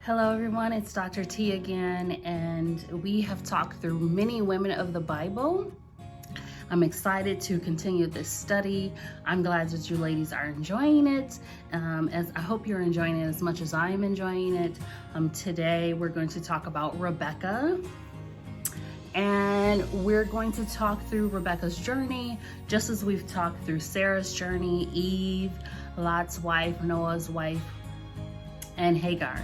Hello everyone, it's Dr. T again, and we have talked through many women of the Bible. I'm excited to continue this study. I'm glad that you ladies are enjoying it. As I hope you're enjoying it as much as I am enjoying it. Today we're going to talk about Rebekah, and we're going to talk through Rebekah's journey, just as we've talked through Sarah's journey, Eve, Lot's wife, Noah's wife, and Hagar.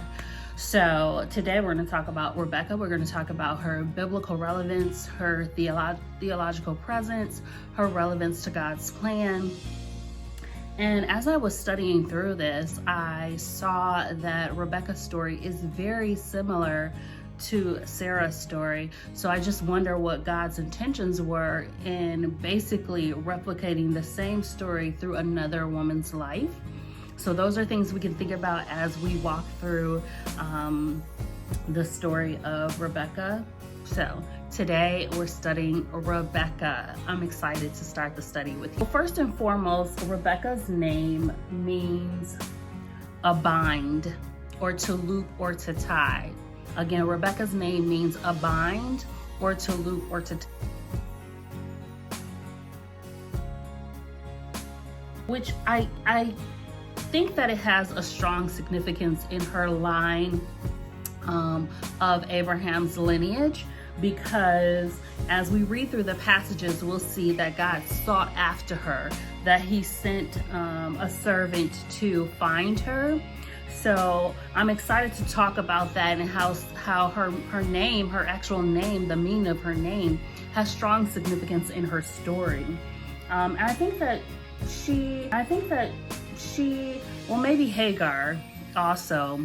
So today we're going to talk about Rebekah. We're going to talk about her biblical relevance, her theological presence, her relevance to God's plan. And as I was studying through this, I saw that Rebekah's story is very similar to Sarah's story. So I just wonder what God's intentions were in basically replicating the same story through another woman's life. So those are things we can think about as we walk through the story of Rebekah. So today we're studying Rebekah. I'm excited to start the study with you. Well, first and foremost, Rebekah's name means a bind, or to loop, or to tie. Again, Rebekah's name means a bind, or to loop, or to tie. Which I think that it has a strong significance in her line of Abraham's lineage, because as we read through the passages, we'll see that God sought after her, that he sent a servant to find her. So I'm excited to talk about that and how her name, her actual name, the meaning of her name, has strong significance in her story. And I think that well, maybe Hagar also,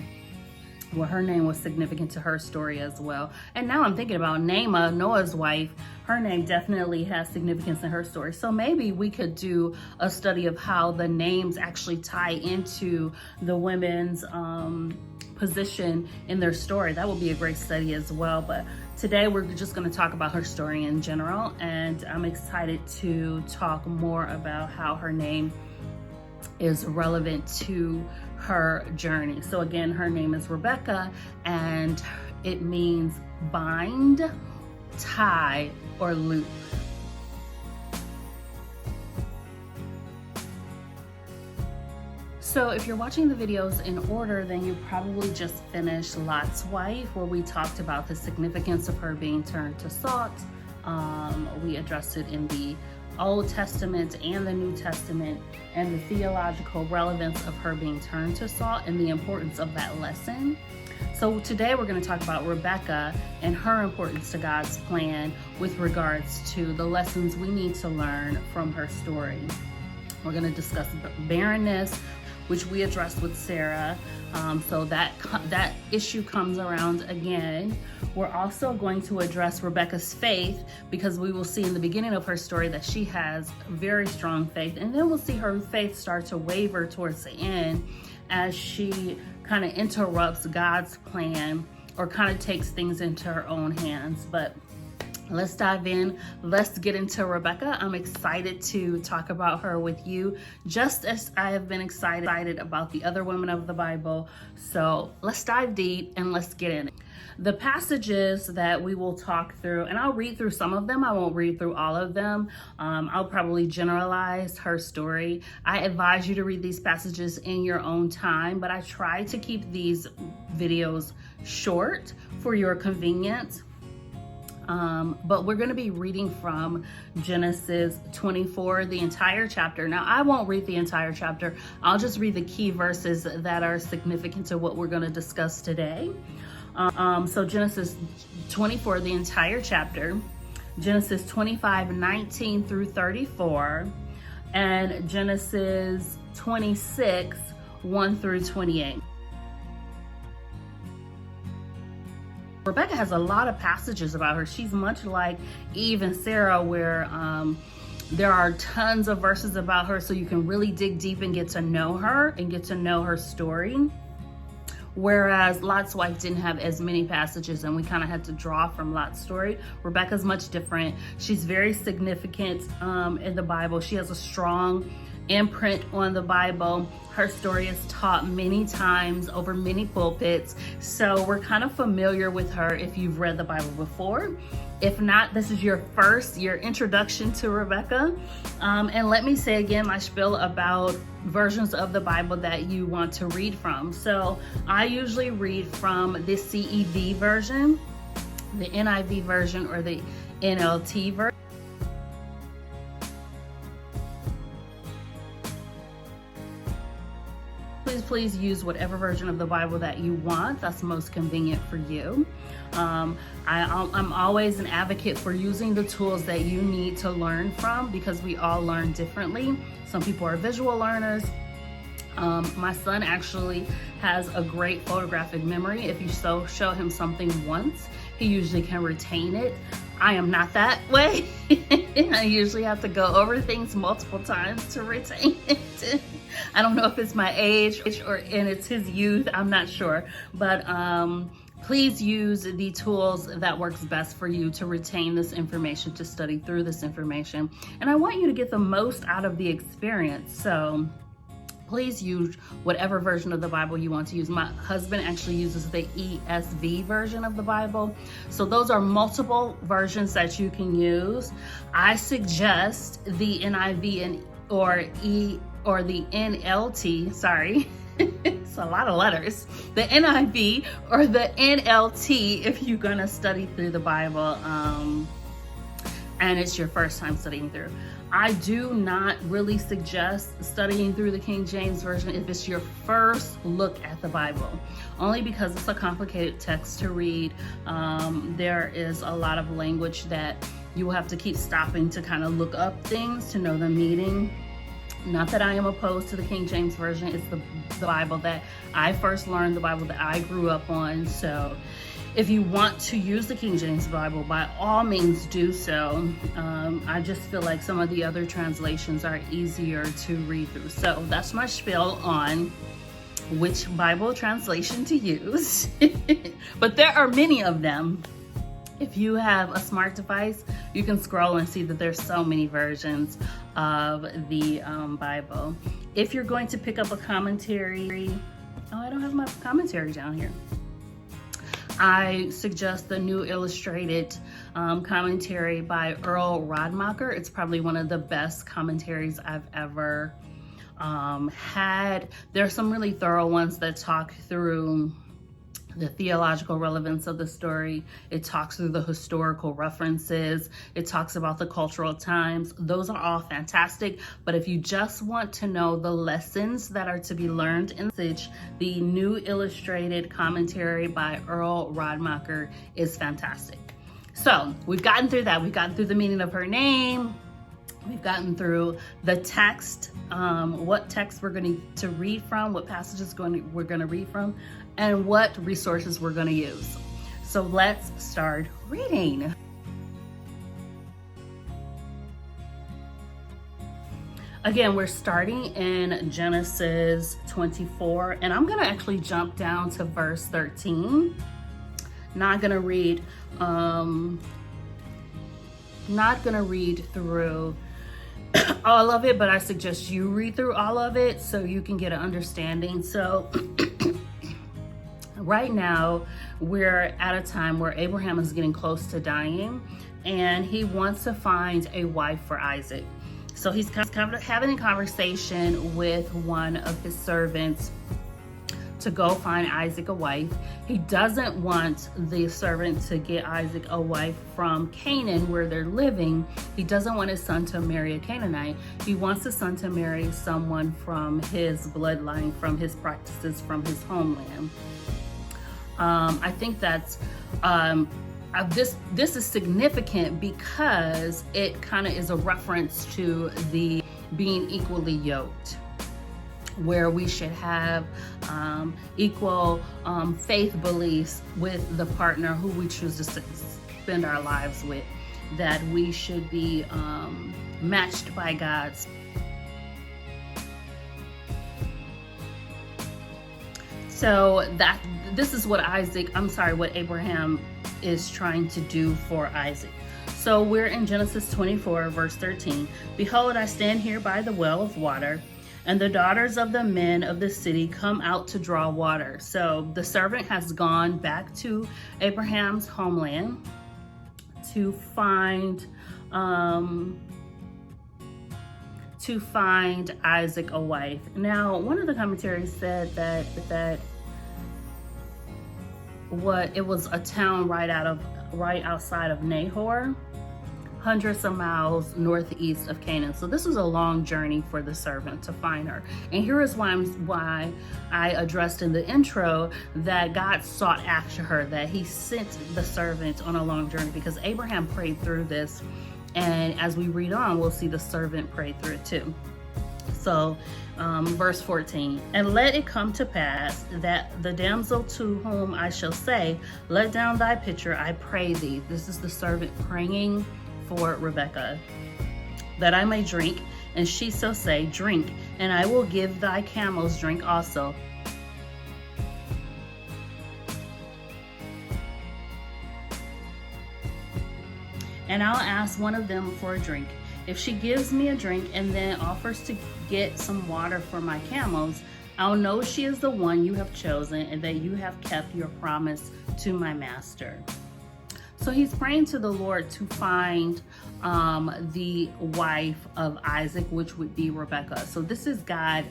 well, her name was significant to her story as well. And now I'm thinking about Naamah, Noah's wife. Her name definitely has significance in her story. So maybe we could do a study of how the names actually tie into the women's position in their story. That would be a great study as well. But today we're just going to talk about her story in general, and I'm excited to talk more about how her name is relevant to her journey. So again, her name is Rebekah, and it means bind, tie, or loop. So if you're watching the videos in order, then you probably just finished Lot's wife, where we talked about the significance of her being turned to salt. We addressed it in the Old Testament and the New Testament, and the theological relevance of her being turned to salt and the importance of that lesson. So today we're going to talk about Rebekah and her importance to God's plan with regards to the lessons we need to learn from her story. We're going to discuss barrenness, which we addressed with Sarah. So that issue comes around again. We're also going to address Rebekah's faith, because we will see in the beginning of her story that she has very strong faith, and then we'll see her faith start to waver towards the end as she kind of interrupts God's plan, or kind of takes things into her own hands. But let's dive in. Let's get into Rebekah. I'm excited to talk about her with you, just as I have been excited about the other women of the Bible. So let's dive deep and let's get in it. The passages that we will talk through, and I'll read through some of them. I won't read through all of them. I'll probably generalize her story. I advise you to read these passages in your own time, but I try to keep these videos short for your convenience. But we're going to be reading from Genesis 24, the entire chapter. Now, I won't read the entire chapter. I'll just read the key verses that are significant to what we're going to discuss today. So Genesis 24, the entire chapter, Genesis 25, 19 through 34, and Genesis 26, 1 through 28. Rebekah has a lot of passages about her. She's much like Eve and Sarah, where there are tons of verses about her, so you can really dig deep and get to know her and get to know her story. Whereas Lot's wife didn't have as many passages, and we kind of had to draw from Lot's story. Rebekah's much different. She's very significant in the Bible. She has a strong imprint on the Bible. Her story is taught many times over many pulpits, so we're kind of familiar with her if you've read the Bible before. If not, this is your introduction to Rebekah. And let me say again my spiel about versions of the Bible that you want to read from. So I usually read from the CEV version, the NIV version, or the NLT version. Please use whatever version of the Bible that you want that's most convenient for you. I'm always an advocate for using the tools that you need to learn from, because we all learn differently. Some people are visual learners. My son actually has a great photographic memory. If you show him something once, he usually can retain it. I am not that way. I usually have to go over things multiple times to retain it. I don't know if it's my age and it's his youth, I'm not sure. But please use the tools that works best for you to retain this information, to study through this information. And I want you to get the most out of the experience. So please use whatever version of the Bible you want to use. My husband actually uses the ESV version of the Bible. So those are multiple versions that you can use. I suggest the NIV or the NLT, sorry. It's a lot of letters. The NIV or the NLT if you're gonna study through the Bible and it's your first time studying through. I do not really suggest studying through the King James Version if it's your first look at the Bible, only because it's a complicated text to read. There is a lot of language that you will have to keep stopping to kind of look up things to know the meaning. Not that I am opposed to the King James Version. It's the Bible that I first learned, the Bible that I grew up on. So if you want to use the King James Bible, by all means do so. I just feel like some of the other translations are easier to read through. So that's my spiel on which Bible translation to use. But there are many of them. If you have a smart device, you can scroll and see that there's so many versions of the Bible. If you're going to pick up a commentary, I don't have my commentary down here. I suggest the New Illustrated commentary by Earl Rodmacher. It's probably one of the best commentaries I've ever had. There are some really thorough ones that talk through the theological relevance of the story. It talks through the historical references. It talks about the cultural times. Those are all fantastic. But if you just want to know the lessons that are to be learned in the message, the New Illustrated commentary by Earl Rodmacher is fantastic. So we've gotten through that. We've gotten through the meaning of her name. We've gotten through the text, what text we're going to read from, what passages we're going to read from, and what resources we're going to use. So let's start reading. Again, we're starting in Genesis 24, and I'm going to actually jump down to verse 13. Not going to read through all of it, but I suggest you read through all of it so you can get an understanding. So right now we're at a time where Abraham is getting close to dying, and he wants to find a wife for Isaac. So he's kind of having a conversation with one of his servants to go find Isaac a wife. He doesn't want the servant to get Isaac a wife from Canaan, where they're living. He doesn't want his son to marry a Canaanite. He wants his son to marry someone from his bloodline, from his practices, from his homeland. I think that's this is significant because it kind of is a reference to the being equally yoked, where we should have equal faith beliefs with the partner who we choose to spend our lives with, that we should be matched by God's. So this is what Abraham is trying to do for Isaac. So we're in Genesis 24, verse 13. Behold, I stand here by the well of water, and the daughters of the men of the city come out to draw water. So the servant has gone back to Abraham's homeland to find Isaac a wife. Now, one of the commentaries said that it was a town right outside of Nahor, hundreds of miles northeast of Canaan. So this was a long journey for the servant to find her. And here is why I addressed in the intro that God sought after her, that he sent the servant on a long journey, because Abraham prayed through this. And as we read on, we'll see the servant pray through it too. So verse 14, and let it come to pass that the damsel to whom I shall say, let down thy pitcher, I pray thee. This is the servant praying for Rebekah, that I may drink. And she shall say, drink, and I will give thy camels drink also. And I'll ask one of them for a drink. If she gives me a drink and then offers to get some water for my camels, I'll know she is the one you have chosen and that you have kept your promise to my master. So he's praying to the Lord to find the wife of Isaac, which would be Rebekah. So this is God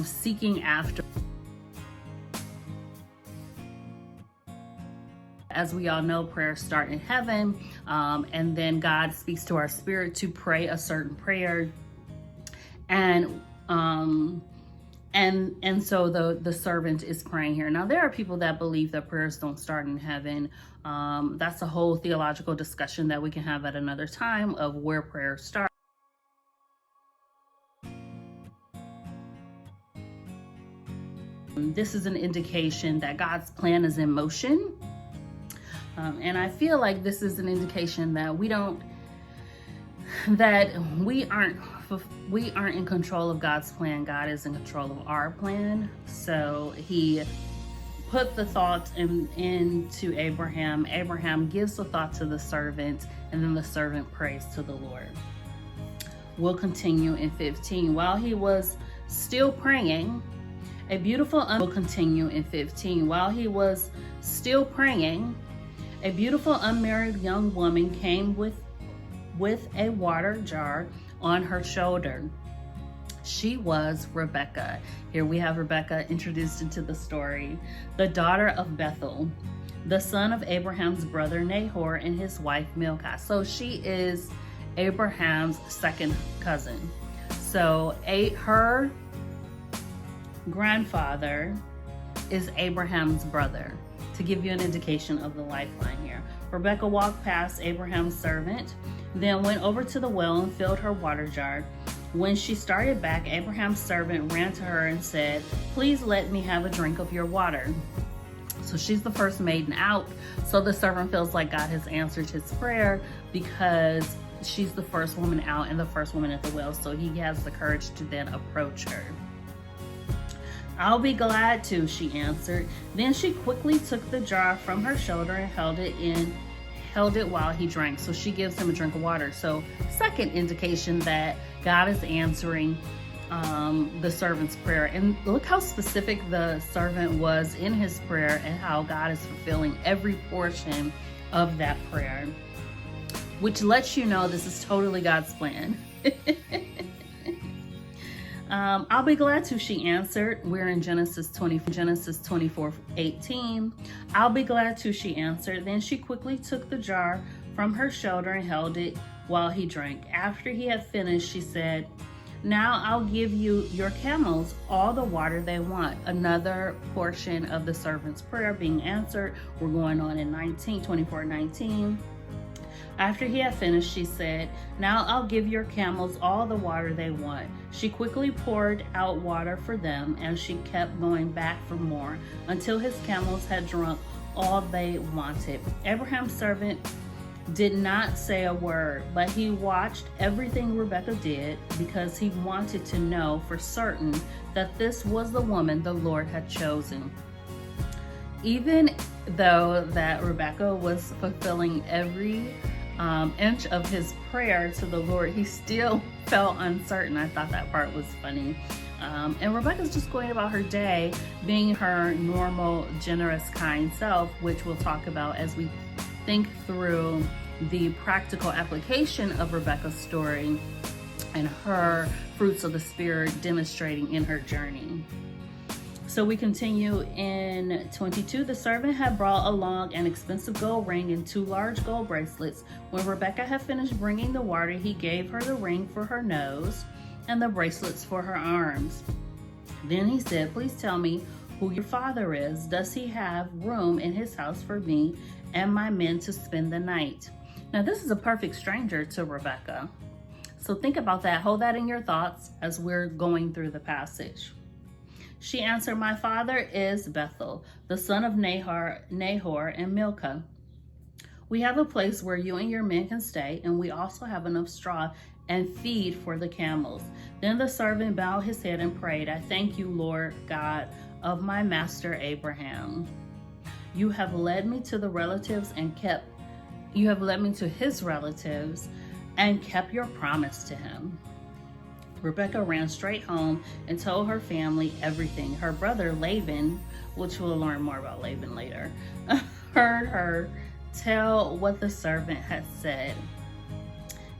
seeking after. As we all know, prayers start in heaven, and then God speaks to our spirit to pray a certain prayer, and so the servant is praying here. Now, there are people that believe that prayers don't start in heaven. That's a whole theological discussion that we can have at another time of where prayers start. This is an indication that God's plan is in motion. And I feel like this is an indication that we aren't in control of God's plan. God is in control of our plan. So he put the thought into Abraham. Abraham gives the thought to the servant, and then the servant prays to the Lord. We'll continue in 15. While he was still praying, a beautiful unmarried young woman came with a water jar on her shoulder. She was Rebekah. Here we have Rebekah introduced into the story, the daughter of Bethuel, the son of Abraham's brother Nahor and his wife Milcah. So she is Abraham's second cousin. So her grandfather is Abraham's brother, to give you an indication of the lifeline here. Rebekah walked past Abraham's servant, then went over to the well and filled her water jar. When she started back, Abraham's servant ran to her and said, please let me have a drink of your water. So she's the first maiden out. So the servant feels like God has answered his prayer because she's the first woman out and the first woman at the well. So he has the courage to then approach her. I'll be glad to, she answered. Then she quickly took the jar from her shoulder and held it while he drank. So she gives him a drink of water. So second indication that God is answering the servant's prayer. And look how specific the servant was in his prayer and how God is fulfilling every portion of that prayer, which lets you know this is totally God's plan. I'll be glad to, she answered. We're in Genesis 24:18. I'll be glad to, she answered. Then she quickly took the jar from her shoulder and held it while he drank. After he had finished, she said, now I'll give you your camels all the water they want. Another portion of the servant's prayer being answered. We're going on in 24:19. After he had finished, she said, now I'll give your camels all the water they want. She quickly poured out water for them, and she kept going back for more until his camels had drunk all they wanted. Abraham's servant did not say a word, but he watched everything Rebekah did because he wanted to know for certain that this was the woman the Lord had chosen. Even though that Rebekah was fulfilling every inch of his prayer to the Lord, he still felt uncertain. I thought that part was funny. And Rebekah's just going about her day being her normal, generous, kind self, which we'll talk about as we think through the practical application of Rebekah's story and her fruits of the Spirit demonstrating in her journey. So we continue in 22. The servant had brought along an expensive gold ring and 2 large gold bracelets. When Rebekah had finished bringing the water, he gave her the ring for her nose and the bracelets for her arms. Then he said, "Please tell me who your father is. Does he have room in his house for me and my men to spend the night?" Now, this is a perfect stranger to Rebekah. So think about that. Hold that in your thoughts as we're going through the passage. She answered, "My father is Bethel, the son of Nahor and Milcah. We have a place where you and your men can stay, and we also have enough straw and feed for the camels." Then the servant bowed his head and prayed, "I thank you, Lord God of my master Abraham. You have led me to his relatives and kept your promise to him." Rebekah ran straight home and told her family everything. Her brother Laban, which we'll learn more about Laban later, heard her tell what the servant had said.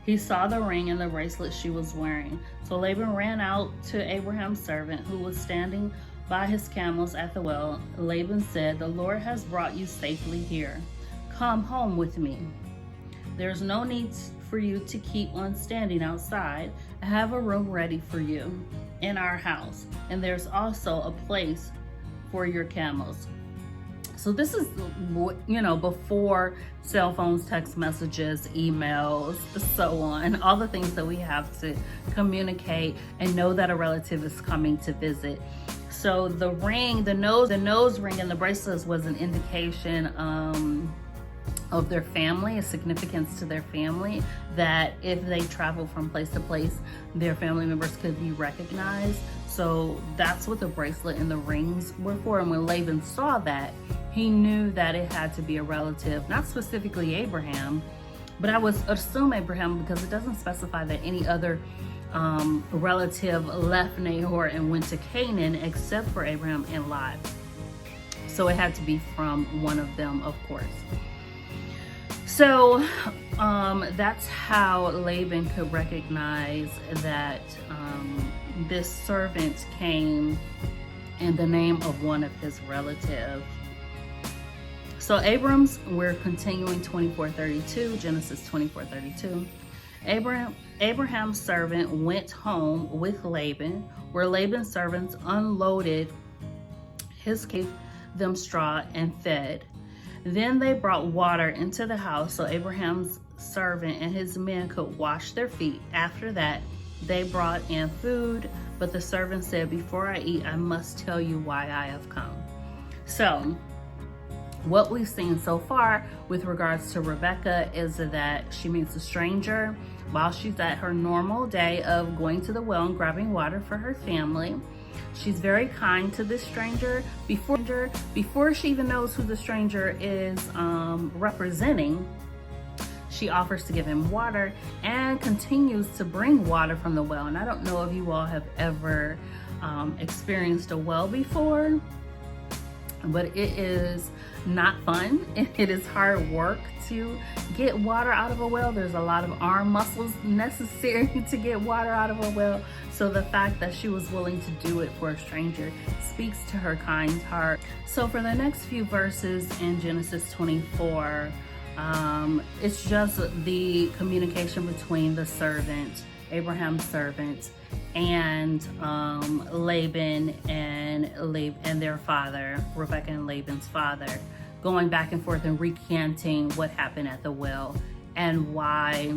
He saw the ring and the bracelet she was wearing. So Laban ran out to Abraham's servant, who was standing by his camels at the well. Laban said, "The Lord has brought you safely here. Come home with me. There's no need for you to keep on standing outside. I have a room ready for you in our house, and there's also a place for your camels." So this is, before cell phones, text messages, emails, so on, all the things that we have to communicate and know that a relative is coming to visit. So the ring, the nose ring and the bracelets was an indication of their family, a significance to their family, that if they travel from place to place, their family members could be recognized. So that's what the bracelet and the rings were for. And when Laban saw that, he knew that it had to be a relative, not specifically Abraham, but I would assume Abraham, because it doesn't specify that any other relative left Nahor and went to Canaan except for Abraham and Lot. So it had to be from one of them, of course. So that's how Laban could recognize that this servant came in the name of one of his relatives. So we're continuing 24:32, Genesis 24:32. Abraham's servant went home with Laban, where Laban's servants unloaded his cave, them straw and fed. Then they brought water into the house so Abraham's servant and his men could wash their feet. After that, they brought in food, but the servant said, "Before I eat, I must tell you why I have come." So what we've seen so far with regards to Rebekah is that she meets a stranger while she's at her normal day of going to the well and grabbing water for her family. She's very kind to this stranger. Before she even knows who the stranger is representing, she offers to give him water and continues to bring water from the well. And I don't know if you all have ever experienced a well before, but it is not fun. It is hard work to get water out of a well. There's a lot of arm muscles necessary to get water out of a well. So the fact that she was willing to do it for a stranger speaks to her kind heart. So for the next few verses in Genesis 24, it's just the communication between the servant, Abraham's servant, and Laban and their father, Rebekah and Laban's father, going back and forth and recanting what happened at the well and why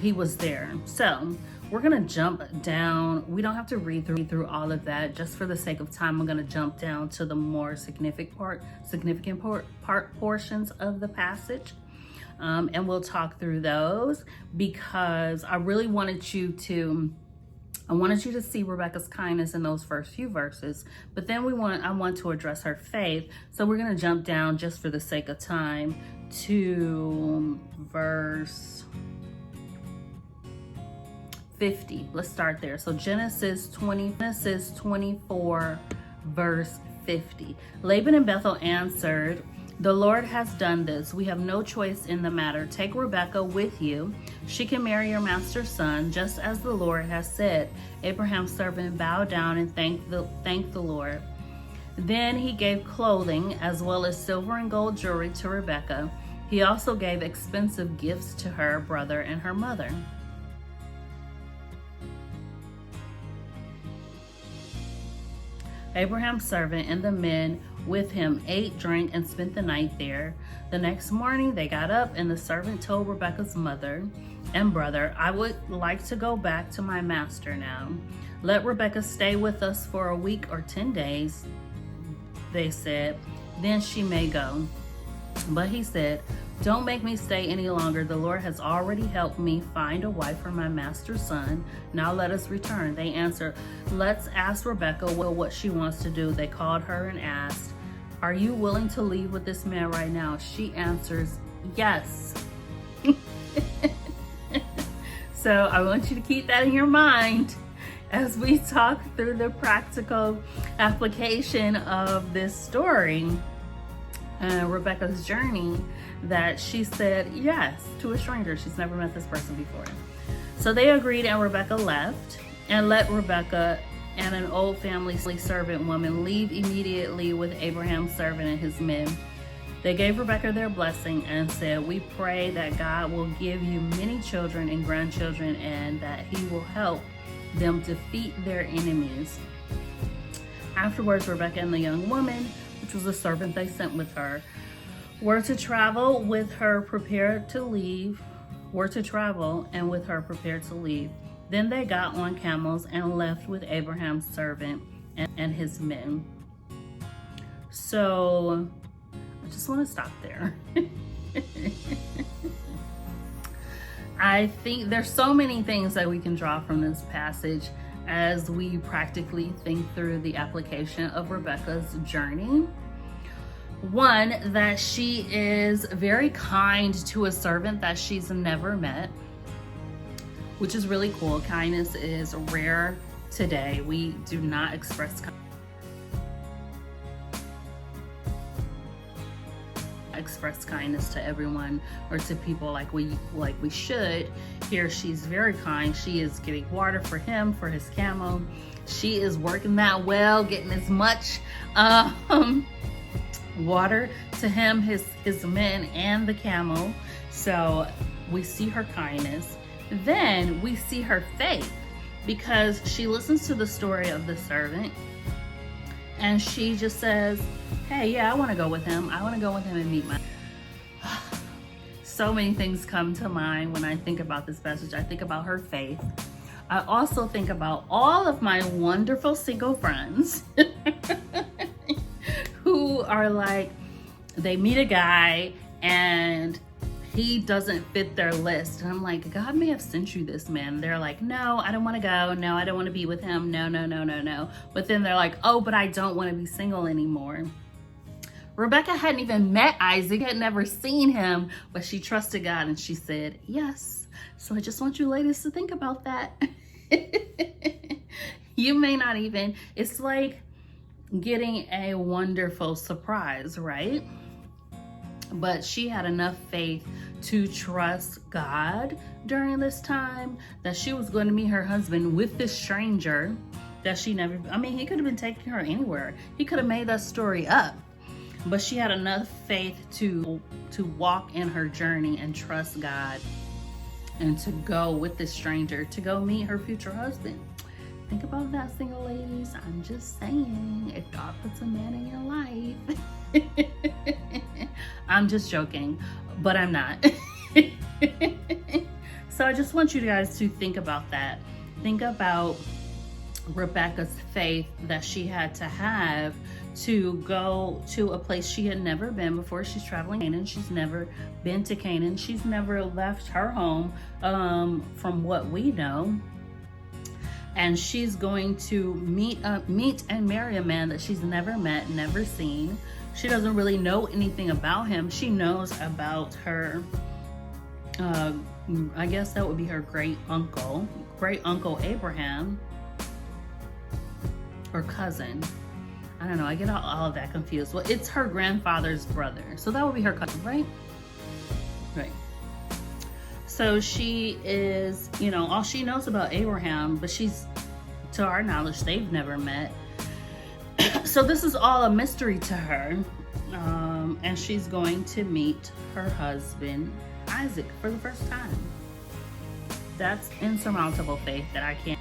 he was there. So we're gonna jump down. We don't have to read through all of that. Just for the sake of time, I'm gonna jump down to the more significant portions of the passage. And we'll talk through those because I really wanted you to I wanted you to see Rebekah's kindness in those first few verses, but then I want to address her faith. So we're going to jump down just for the sake of time to verse 50. Let's start there. So Genesis 24, verse 50. Laban and Bethuel answered, "The Lord has done this. We have no choice in the matter. Take Rebekah with you. She can marry your master's son, just as the Lord has said." Abraham's servant bowed down and thanked the Lord. Then he gave clothing as well as silver and gold jewelry to Rebekah. He also gave expensive gifts to her brother and her mother. Abraham's servant and the men with him ate, drank, and spent the night there. The next morning they got up, and the servant told Rebekah's mother and brother, "I would like to go back to my master now. Let Rebekah stay with us for a week or 10 days, they said. Then she may go." But he said, "Don't make me stay any longer. The Lord has already helped me find a wife for my master's son. Now let us return." They answered, "Let's ask Rebekah what she wants to do." They called her and asked, "Are you willing to leave with this man right now?" She answers, "Yes." So I want you to keep that in your mind as we talk through the practical application of this story. Rebekah's journey, that she said yes to a stranger. She's never met this person before. So they agreed, and Rebekah left and let Rebekah and an old family servant woman leave immediately with Abraham's servant and his men. They gave Rebekah their blessing and said, "We pray that God will give you many children and grandchildren, and that he will help them defeat their enemies." Afterwards, Rebekah and the young woman, which was a servant they sent with her, were to travel and with her prepared to leave. Then they got on camels and left with Abraham's servant and his men. So I just want to stop there. I think there's so many things that we can draw from this passage as we practically think through the application of Rebekah's journey. One, that she is very kind to a servant that she's never met, which is really cool. Kindness is rare today. We do not express kindness to everyone or to people like we should. Here she's very kind. She is getting water for him, for his camel. She is working that well, getting as much water to him, his men, and the camel. So we see her kindness. Then we see her faith, because she listens to the story of the servant and she just says, "Hey, yeah, I want to go with him. I want to go with him and meet my..." So many things come to mind when I think about this passage. I think about her faith. I also think about all of my wonderful single friends who are like, they meet a guy and he doesn't fit their list. And I'm like, God may have sent you this man. They're like, "No, I don't want to go. No, I don't want to be with him. No, no, no, no, no." But then they're like, "Oh, but I don't want to be single anymore." Rebekah hadn't even met Isaac, had never seen him, but she trusted God and she said yes. So I just want you ladies to think about that. You may not even, it's like getting a wonderful surprise, right? But she had enough faith to trust God during this time that she was going to meet her husband with this stranger that she never, I mean, he could have been taking her anywhere. He could have made that story up. But she had enough faith to walk in her journey and trust God and to go with this stranger to go meet her future husband. Think about that, single ladies. I'm just saying, if God puts a man in your life. I'm just joking, but I'm not. So I just want you guys to think about that. Think about Rebekah's faith that she had to have to go to a place she had never been before. She's traveling Canaan. She's never been to Canaan. She's never left her home, from what we know. and she's going to meet and marry a man that she's never met, never seen. She doesn't really know anything about him. She knows about her, I guess that would be her great uncle Abraham, or cousin. I don't know, I get all of that confused. Well, it's her grandfather's brother, so that would be her cousin, right? Right. So she is, you know, all she knows about Abraham, but she's, to our knowledge, they've never met. So this is all a mystery to her. And she's going to meet her husband, Isaac, for the first time. That's insurmountable faith that I can't.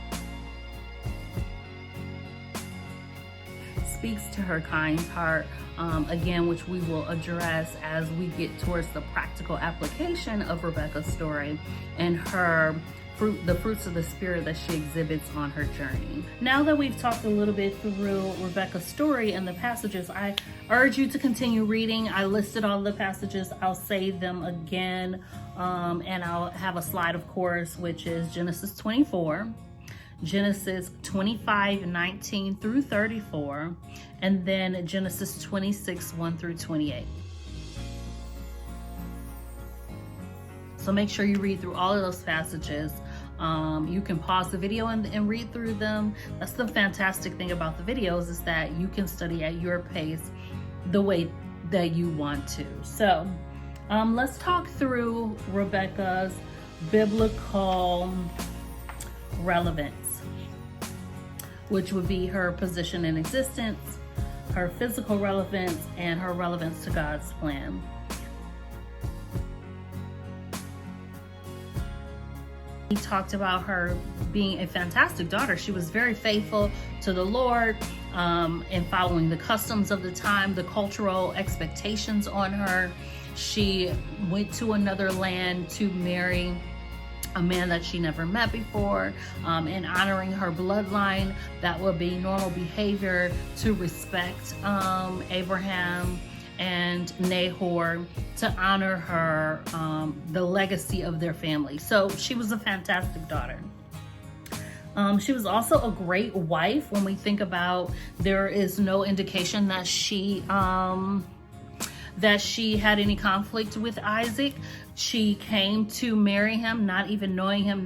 Speaks to her kind heart, again, which we will address as we get towards the practical application of Rebekah's story and the fruits of the Spirit that she exhibits on her journey. Now that we've talked a little bit through Rebekah's story and the passages, I urge you to continue reading. I listed all the passages. I'll say them again, and I'll have a slide, of course, which is Genesis 24, Genesis 25:19 through 34, and then Genesis 26:1 through 28. So make sure you read through all of those passages. You can pause the video and read through them. That's the fantastic thing about the videos, is that you can study at your pace the way that you want to. So let's talk through Rebekah's biblical relevance, which would be her position in existence, her physical relevance, and her relevance to God's plan. He talked about her being a fantastic daughter. She was very faithful to the Lord, in following the customs of the time, the cultural expectations on her. She went to another land to marry a man that she never met before, and honoring her bloodline. That would be normal behavior to respect Abraham and Nahor, to honor her, the legacy of their family. So she was a fantastic daughter. She was also a great wife. When we think about, there is no indication that she had any conflict with Isaac. She came to marry him, not even knowing him,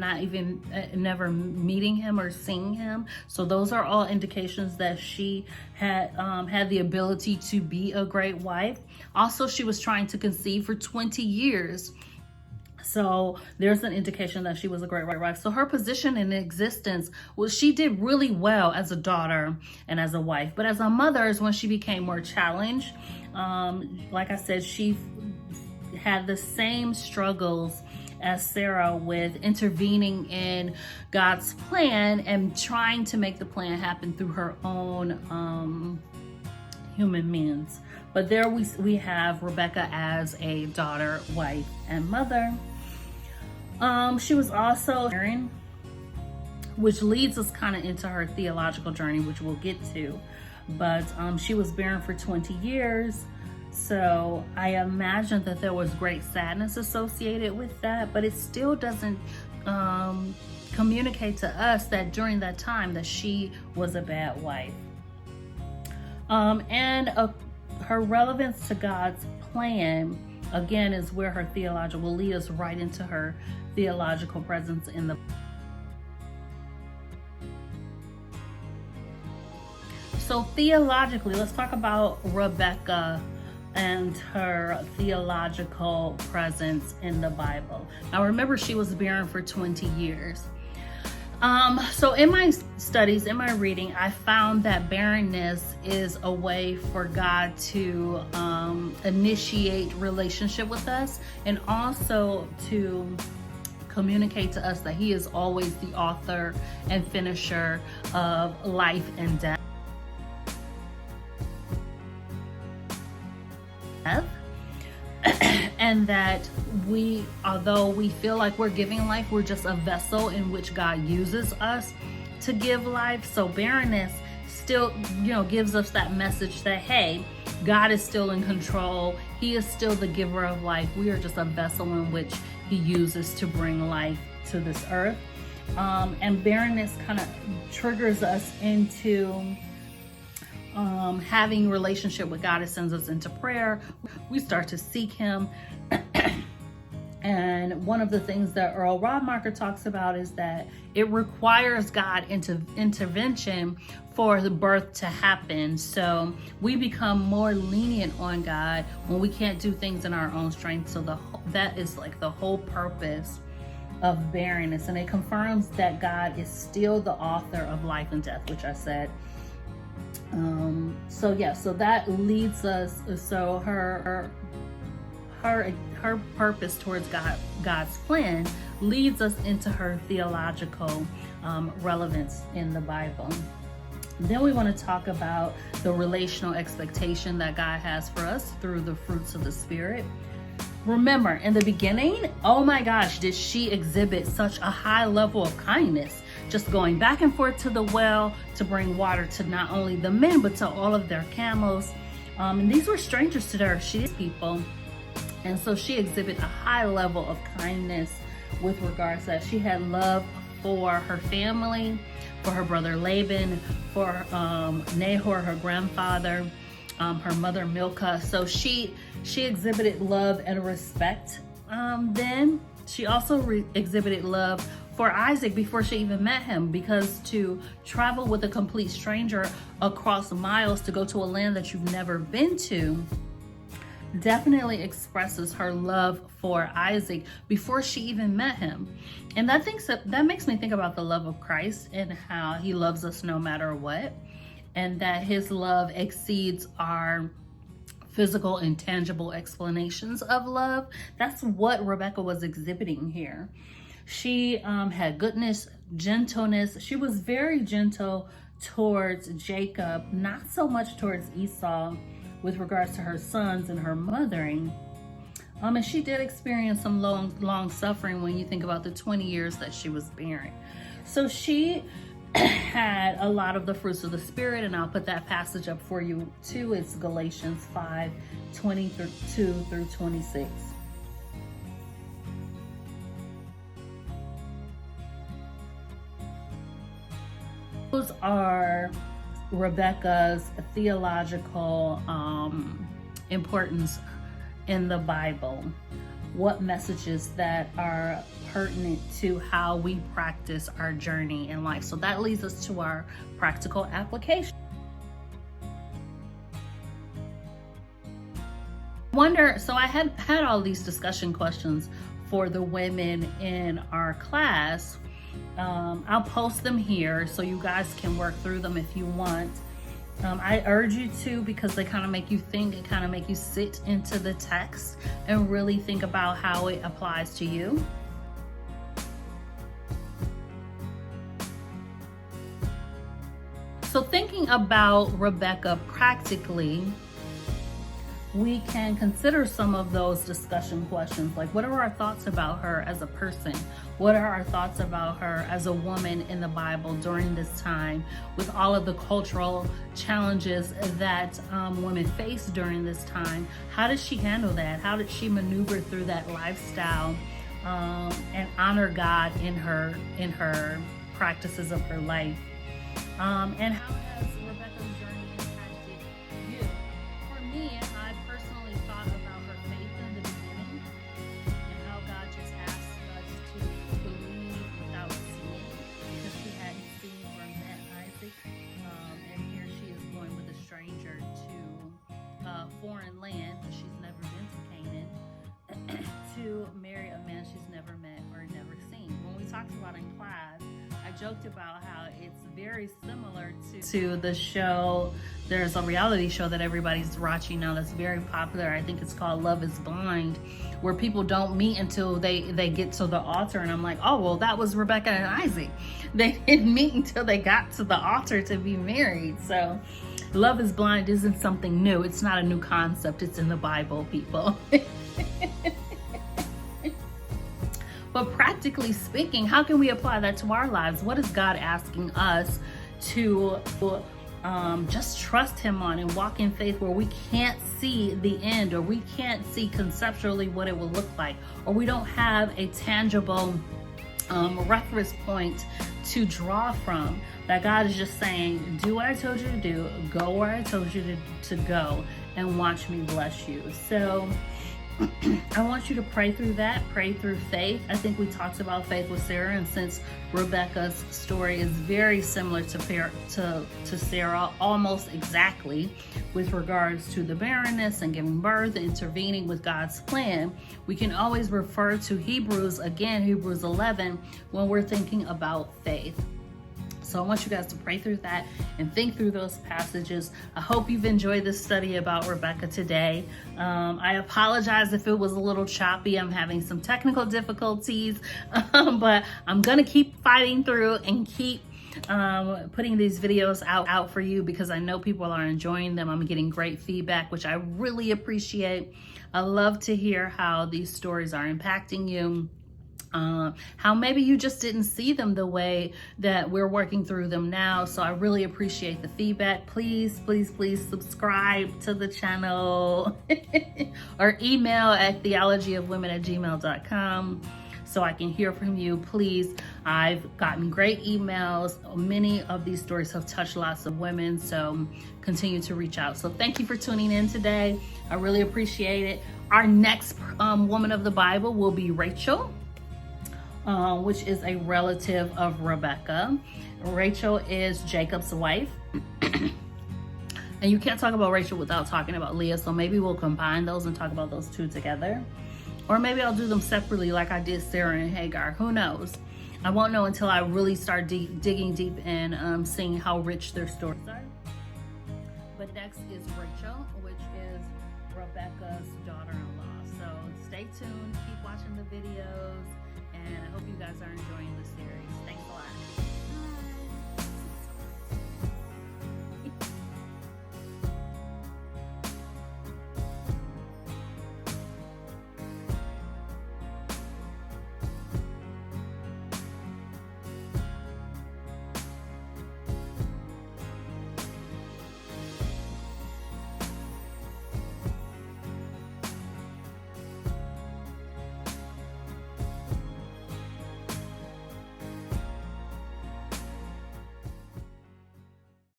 never meeting him or seeing him. So those are all indications that she had the ability to be a great wife. Also, she was trying to conceive for 20 years. So there's an indication that she was a great wife. So her position in existence was, she did really well as a daughter and as a wife. But as a mother is when she became more challenged. Like I said, she had the same struggles as Sarah with intervening in God's plan and trying to make the plan happen through her own human means. But there we have Rebekah as a daughter, wife, and mother. She was also barren, which leads us kind of into her theological journey, which we'll get to. But she was barren for 20 years. So I imagine that there was great sadness associated with that, but it still doesn't communicate to us that during that time that she was a bad wife. Her relevance to God's plan, again, is where her theological will lead us right into her theological presence in the. So theologically, let's talk about Rebekah and her theological presence in the Bible. Now remember, she was barren for 20 years. So in my studies, in my reading, I found that barrenness is a way for God to initiate relationship with us, and also to communicate to us that He is always the author and finisher of life and death. And that although we feel like we're giving life, we're just a vessel in which God uses us to give life. So barrenness still, gives us that message that, hey, God is still in control. He is still the giver of life. We are just a vessel in which He uses to bring life to this earth. And barrenness kind of triggers us into having relationship with God. It sends us into prayer. We start to seek him. And one of the things that Earl Rodmacher talks about is that it requires God intervention for the birth to happen. So we become more lenient on God when we can't do things in our own strength. So that is like the whole purpose of barrenness. And it confirms that God is still the author of life and death, which I said. So that leads us. So her purpose towards God's plan leads us into her theological relevance in the Bible. Then we want to talk about the relational expectation that God has for us through the fruits of the Spirit. Remember, in the beginning, oh my gosh, did she exhibit such a high level of kindness, just going back and forth to the well to bring water to not only the men, but to all of their camels. And these were strangers to her. She's people. And so she exhibited a high level of kindness with regards to that. She had love for her family, for her brother Laban, for Nahor, her grandfather, her mother Milcah. So she exhibited love and respect. Then she also exhibited love for Isaac before she even met him, because to travel with a complete stranger across miles to go to a land that you've never been to definitely expresses her love for Isaac before she even met him. And that makes me think about the love of Christ and how he loves us no matter what, and that his love exceeds our physical and tangible explanations of love. That's what Rebekah was exhibiting here. She had goodness, gentleness. She was very gentle towards Jacob, not so much towards Esau with regards to her sons and her mothering. And she did experience some long suffering when you think about the 20 years that she was barren. So she had a lot of the fruits of the Spirit, and I'll put that passage up for you too. It's Galatians 5:22 through 26. Those are Rebekah's theological importance in the Bible. What messages that are pertinent to how we practice our journey in life. So that leads us to our practical application. So I had all these discussion questions for the women in our class. I'll post them here so you guys can work through them if you want. I urge you to, because they kind of make you think and kind of make you sit into the text and really think about how it applies to you. So thinking about Rebekah practically, we can consider some of those discussion questions, like what are our thoughts about her as a person? What are our thoughts about her as a woman in the Bible during this time, with all of the cultural challenges that women face during this time? How did she handle that? How did she maneuver through that lifestyle and honor God in her practices of her life? And how has Rebekah's journey impacted you? For me, I personally thought about her faith in the beginning and how God just asked us to believe without seeing, because she hadn't seen or met Isaac. And here she is going with a stranger to a foreign land that she's never been to, Canaan, to marry a man she's never met or never seen. When we talked about in class, I joked about how it's very similar to the show. There's a reality show that everybody's watching now that's very popular. I think it's called Love is Blind, where people don't meet until they get to the altar. And I'm like, oh, well, that was Rebekah and Isaac. They didn't meet until they got to the altar to be married. So Love is Blind isn't something new. It's not a new concept. It's in the Bible, people. But practically speaking, how can we apply that to our lives? What is God asking us to just trust him on and walk in faith where we can't see the end, or we can't see conceptually what it will look like, or we don't have a tangible reference point to draw from, that God is just saying, do what I told you to do, go where I told you to go, and watch me bless you. So I want you to pray through that, pray through faith. I think we talked about faith with Sarah, and since Rebekah's story is very similar to Sarah, almost exactly, with regards to the barrenness and giving birth, intervening with God's plan, we can always refer to Hebrews 11, when we're thinking about faith. So I want you guys to pray through that and think through those passages. I hope you've enjoyed this study about Rebekah today. I apologize if it was a little choppy. I'm having some technical difficulties, but I'm gonna keep fighting through and keep putting these videos out for you, because I know people are enjoying them. I'm getting great feedback, which I really appreciate. I love to hear how these stories are impacting you. How maybe you just didn't see them the way that we're working through them now. So I really appreciate the feedback. Please, please, please subscribe to the channel or email at theologyofwomen@gmail.com so I can hear from you. Please, I've gotten great emails. Many of these stories have touched lots of women, so continue to reach out. So thank you for tuning in today. I really appreciate it. Our next woman of the Bible will be Rachel, which is a relative of Rebekah. Rachel is Jacob's wife. And you can't talk about Rachel without talking about Leah, so maybe we'll combine those and talk about those two together. Or maybe I'll do them separately like I did Sarah and Hagar. Who knows? I won't know until I really start digging deep and seeing how rich their stories are. But next is Rachel, which is Rebekah's daughter-in-law. So stay tuned, keep watching the videos, and I hope you guys are enjoying the series.